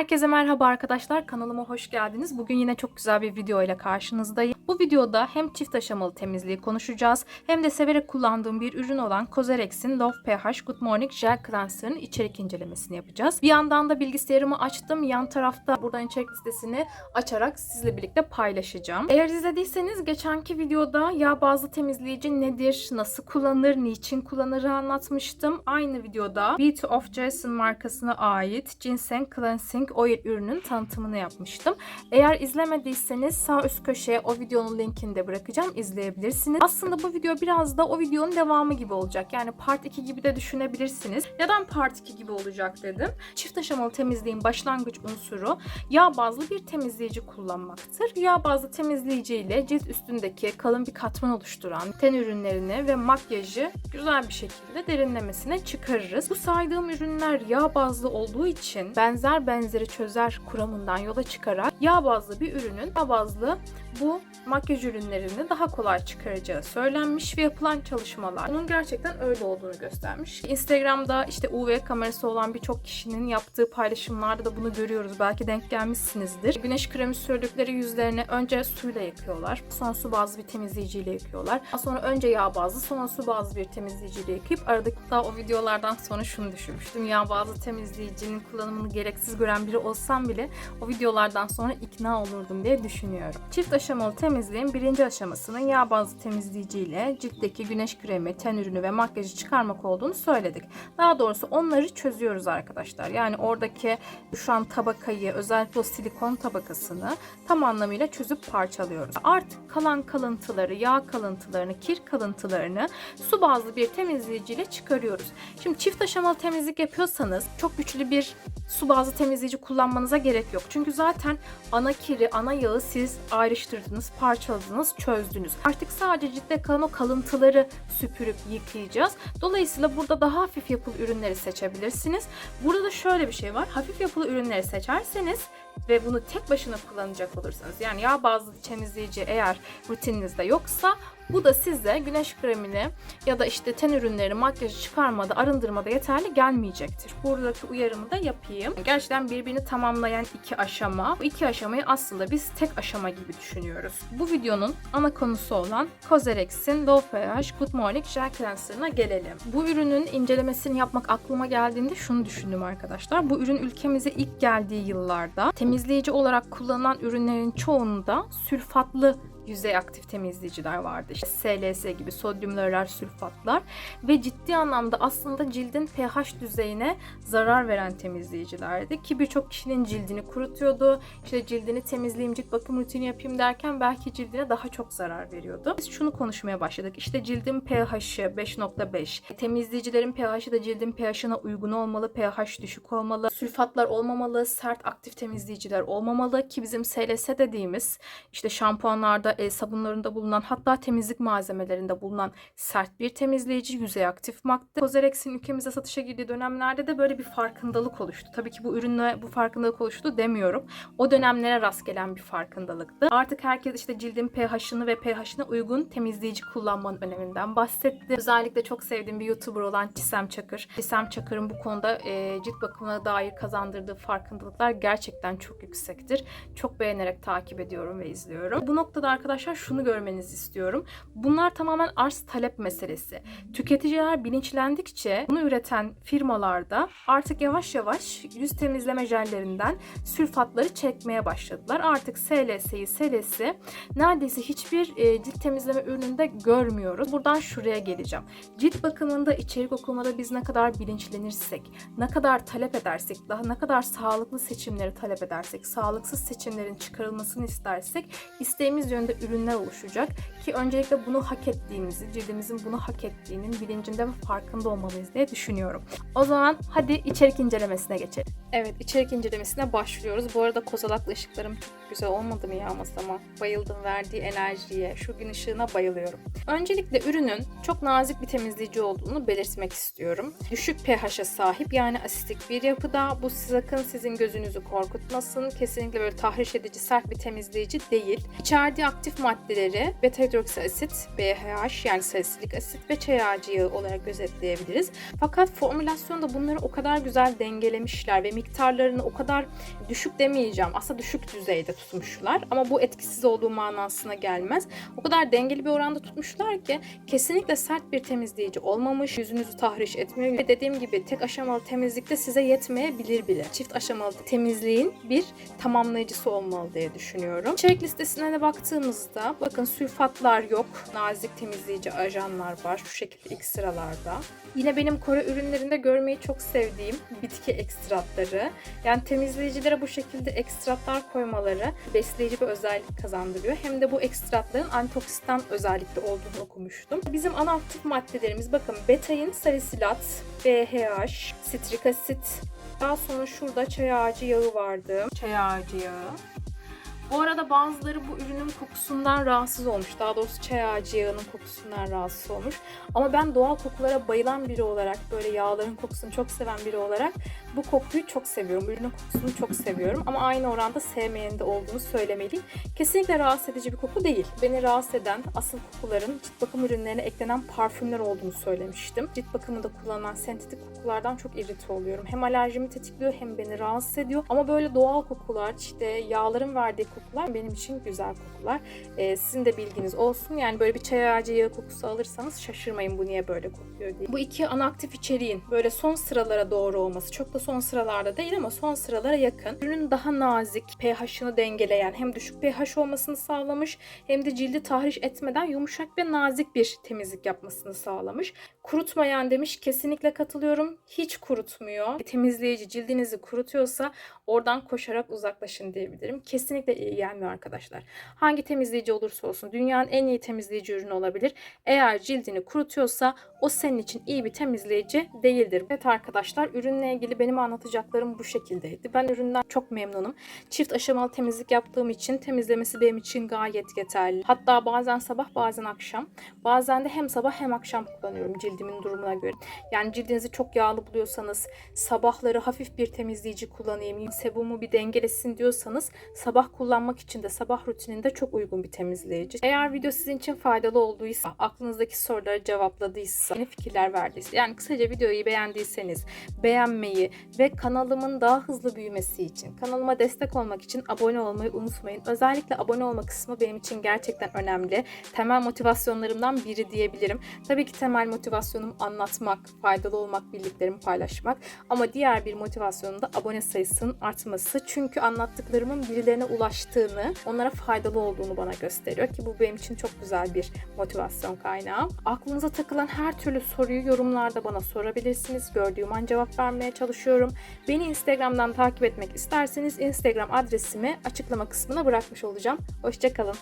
Herkese merhaba arkadaşlar, kanalıma hoş geldiniz. Bugün yine çok güzel bir video ile karşınızdayım. Bu videoda hem çift aşamalı temizliği konuşacağız hem de severek kullandığım bir ürün olan Cosrx'in Love pH Good Morning Gel Cleanser'ın içerik incelemesini yapacağız. Bir yandan da bilgisayarımı açtım. Yan tarafta buradan içerik listesini açarak sizle birlikte paylaşacağım. Eğer izlediyseniz geçenki videoda yağ bazlı temizleyici nedir, nasıl kullanılır, niçin kullanırı anlatmıştım. Aynı videoda Beauty of Jason markasına ait Ginseng Cleansing Oil ürünün tanıtımını yapmıştım. Eğer izlemediyseniz sağ üst köşeye o videonun linkini de bırakacağım. İzleyebilirsiniz. Aslında bu video biraz da o videonun devamı gibi olacak. Yani part 2 gibi de düşünebilirsiniz. Neden part 2 gibi olacak dedim. Çift aşamalı temizliğin başlangıç unsuru yağ bazlı bir temizleyici kullanmaktır. Yağ bazlı temizleyici ile cilt üstündeki kalın bir katman oluşturan ten ürünlerini ve makyajı güzel bir şekilde derinlemesine çıkarırız. Bu saydığım ürünler yağ bazlı olduğu için benzer benzeri çözer kuramından yola çıkarak yağ bazlı bir ürünün yağ bazlı bu makyaj ürünlerini daha kolay çıkaracağı söylenmiş ve yapılan çalışmalar bunun gerçekten öyle olduğunu göstermiş. Instagram'da işte UV kamerası olan birçok kişinin yaptığı paylaşımlarda da bunu görüyoruz. Belki denk gelmişsinizdir. Güneş kremi sürdükleri yüzlerini önce suyla yıkıyorlar. Sonra su bazlı bir temizleyiciyle yıkıyorlar. Sonra önce yağ bazlı, sonra su bazlı bir temizleyiciyle yıkayıp aradaki daha o videolardan sonra şunu düşünmüştüm. Yağ bazlı temizleyicinin kullanımını gereksiz gören biri olsam bile o videolardan sonra ikna olurdum diye düşünüyorum. Çift aşamalı temizliğin birinci aşamasının yağ bazlı temizleyici ile ciltteki güneş kremi, ten ürünü ve makyajı çıkarmak olduğunu söyledik. Daha doğrusu onları çözüyoruz arkadaşlar. Yani oradaki düşen tabakayı, özellikle o silikon tabakasını tam anlamıyla çözüp parçalıyoruz. Artık kalan kalıntıları, yağ kalıntılarını, kir kalıntılarını su bazlı bir temizleyici ile çıkarıyoruz. Şimdi çift aşamalı temizlik yapıyorsanız çok güçlü bir su bazlı temizleyici kullanmanıza gerek yok. Çünkü zaten ana kiri, ana yağı siz ayrıştırdınız, parçaladınız, çözdünüz. Artık sadece ciltte kalan o kalıntıları süpürüp yıkayacağız. Dolayısıyla burada daha hafif yapılı ürünleri seçebilirsiniz. Burada da şöyle bir şey var. Hafif yapılı ürünleri seçerseniz ve bunu tek başına kullanacak olursanız, yani yağ bazlı temizleyici eğer rutininizde yoksa, bu da size güneş kremini ya da işte ten ürünleri, makyajı çıkarmada, arındırmada yeterli gelmeyecektir. Buradaki uyarımı da yapayım. Gerçekten birbirini tamamlayan iki aşama. Bu iki aşamayı aslında biz tek aşama gibi düşünüyoruz. Bu videonun ana konusu olan Cosrx'in Love pH Good Morning Gel Cleanser'ına gelelim. Bu ürünün incelemesini yapmak aklıma geldiğinde şunu düşündüm arkadaşlar. Bu ürün ülkemize ilk geldiği yıllarda temizleyici olarak kullanılan ürünlerin çoğunda sülfatlı yüzey aktif temizleyiciler vardı. İşte SLS gibi sodyum lauryl sülfatlar ve ciddi anlamda aslında cildin pH düzeyine zarar veren temizleyicilerdi ki birçok kişinin cildini kurutuyordu. İşte cildini temizleyeyim, cilt bakım rutini yapayım derken belki cildine daha çok zarar veriyordu. Biz şunu konuşmaya başladık. İşte cildin pH'i 5.5. Temizleyicilerin pH'i de cildin pH'ine uygun olmalı. pH düşük olmalı. Sülfatlar olmamalı. Sert aktif temizleyiciler olmamalı ki bizim SLS dediğimiz işte şampuanlarda, el sabunlarında bulunan, hatta temizlik malzemelerinde bulunan sert bir temizleyici, yüzey aktif madde. Cosrx'in ülkemize satışa girdiği dönemlerde de böyle bir farkındalık oluştu. Tabii ki bu ürünle bu farkındalık oluştu demiyorum. O dönemlere rast gelen bir farkındalıktı. Artık herkes işte cildin pH'ını ve pH'ine uygun temizleyici kullanmanın öneminden bahsetti. Özellikle çok sevdiğim bir YouTuber olan Çisem Çakır. Çisem Çakır'ın bu konuda cilt bakımına dair kazandırdığı farkındalıklar gerçekten çok yüksektir. Çok beğenerek takip ediyorum ve izliyorum. Bu noktada arkadaşlar şunu görmenizi istiyorum. Bunlar tamamen arz talep meselesi. Tüketiciler bilinçlendikçe bunu üreten firmalarda artık yavaş yavaş yüz temizleme jellerinden sülfatları çekmeye başladılar. Artık SLS'i neredeyse hiçbir cilt temizleme ürününde görmüyoruz. Buradan şuraya geleceğim. Cilt bakımında, içerik okumada biz ne kadar bilinçlenirsek, ne kadar talep edersek, daha ne kadar sağlıklı seçimleri talep edersek, sağlıksız seçimlerin çıkarılmasını istersek İsteğimiz yönde ürünler oluşacak ki öncelikle bunu hak ettiğimizi, cildimizin bunu hak ettiğinin bilincinde ve farkında olmalıyız diye düşünüyorum. O zaman hadi içerik incelemesine geçelim. Evet, içerik incelemesine başlıyoruz. Bu arada kozalaklı ışıklarım çok güzel olmadı mı ya masama? Bayıldım, verdiği enerjiye, şu gün ışığına bayılıyorum. Öncelikle ürünün çok nazik bir temizleyici olduğunu belirtmek istiyorum. Düşük pH'e sahip, yani asitik bir yapıda. Bu sakın sizin gözünüzü korkutmasın. Kesinlikle böyle tahriş edici, sert bir temizleyici değil. İçerdiği aktif maddeleri beta hidroksiasit, BHH yani salisilik asit ve çay ağacı yağı olarak gözetleyebiliriz. Fakat formülasyonda bunları o kadar güzel dengelemişler ve miktarlarını o kadar düşük demeyeceğim. Aslında düşük düzeyde tutmuşlar ama bu etkisiz olduğu manasına gelmez. O kadar dengeli bir oranda tutmuşlar ki kesinlikle sert bir temizleyici olmamış. Yüzünüzü tahriş etmiyor. Ve dediğim gibi tek aşamalı temizlikte size yetmeyebilir bile. Çift aşamalı temizliğin bir tamamlayıcısı olmalı diye düşünüyorum. İçerik listesine de baktığımızda bakın sülfatlar yok. Nazik temizleyici ajanlar var. Şu şekilde ilk sıralarda. Yine benim Kore ürünlerinde görmeyi çok sevdiğim bitki ekstratları. Yani temizleyicilere bu şekilde ekstratlar koymaları besleyici bir özellik kazandırıyor. Hem de bu ekstratların antioksidan özellikli olduğunu okumuştum. Bizim ana aktif maddelerimiz bakın betain, salisilat, BHA, sitrik asit. Daha sonra şurada çay ağacı yağı vardı. Çay ağacı yağı. Bu arada bazıları bu ürünün kokusundan rahatsız olmuş. Daha doğrusu çay ağacı yağının kokusundan rahatsız olmuş. Ama ben doğal kokulara bayılan biri olarak, böyle yağların kokusunu çok seven biri olarak bu kokuyu çok seviyorum. Ürünün kokusunu çok seviyorum. Ama aynı oranda sevmeyen de olduğunu söylemeliyim. Kesinlikle rahatsız edici bir koku değil. Beni rahatsız eden asıl kokuların cilt bakım ürünlerine eklenen parfümler olduğunu söylemiştim. Cilt bakımında kullanılan sentetik kokulardan çok irite oluyorum. Hem alerjimi tetikliyor hem beni rahatsız ediyor. Ama böyle doğal kokular, işte yağların verdiği kokular benim için güzel kokular. Sizin de bilginiz olsun. Yani böyle bir çay ağacı yağı kokusu alırsanız şaşırmayın bu niye böyle kokuyor diye. Bu iki ana aktif içeriğin böyle son sıralara doğru olması, çok da son sıralarda değil ama son sıralara yakın. Ürünün daha nazik, pH'ını dengeleyen, hem düşük pH olmasını sağlamış hem de cildi tahriş etmeden yumuşak ve nazik bir temizlik yapmasını sağlamış. Kurutmayan demiş, kesinlikle katılıyorum. Hiç kurutmuyor. Temizleyici cildinizi kurutuyorsa oradan koşarak uzaklaşın diyebilirim. Kesinlikle iyi gelmiyor arkadaşlar. Hangi temizleyici olursa olsun dünyanın en iyi temizleyici ürünü olabilir. Eğer cildini kurutuyorsa o senin için iyi bir temizleyici değildir. Evet arkadaşlar, ürünle ilgili benim anlatacaklarım bu şekildeydi. Ben üründen çok memnunum. Çift aşamalı temizlik yaptığım için temizlemesi benim için gayet yeterli. Hatta bazen sabah bazen akşam. Bazen de hem sabah hem akşam kullanıyorum cildimin durumuna göre. Yani cildinizi çok yağlı buluyorsanız, sabahları hafif bir temizleyici kullanayım, sebumu bir dengelesin diyorsanız sabah kullanmak için de sabah rutininde çok uygun bir temizleyici. Eğer video sizin için faydalı olduysa, aklınızdaki soruları cevapladıysa, yeni fikirler verdiyse, yani kısaca videoyu beğendiyseniz beğenmeyi ve kanalımın daha hızlı büyümesi için, kanalıma destek olmak için abone olmayı unutmayın. Özellikle abone olma kısmı benim için gerçekten önemli. Temel motivasyonlarımdan biri diyebilirim. Tabii ki temel motivasyonum anlatmak, faydalı olmak, bildiklerimi paylaşmak. Ama diğer bir motivasyonum da abone sayısının artması. Çünkü anlattıklarımın birilerine ulaştığını, onlara faydalı olduğunu bana gösteriyor ki bu benim için çok güzel bir motivasyon kaynağı. Aklınıza takılan her türlü soruyu yorumlarda bana sorabilirsiniz. Gördüğüm an cevap vermeye çalışıyorum. Beni Instagram'dan takip etmek isterseniz Instagram adresimi açıklama kısmına bırakmış olacağım. Hoşça kalın.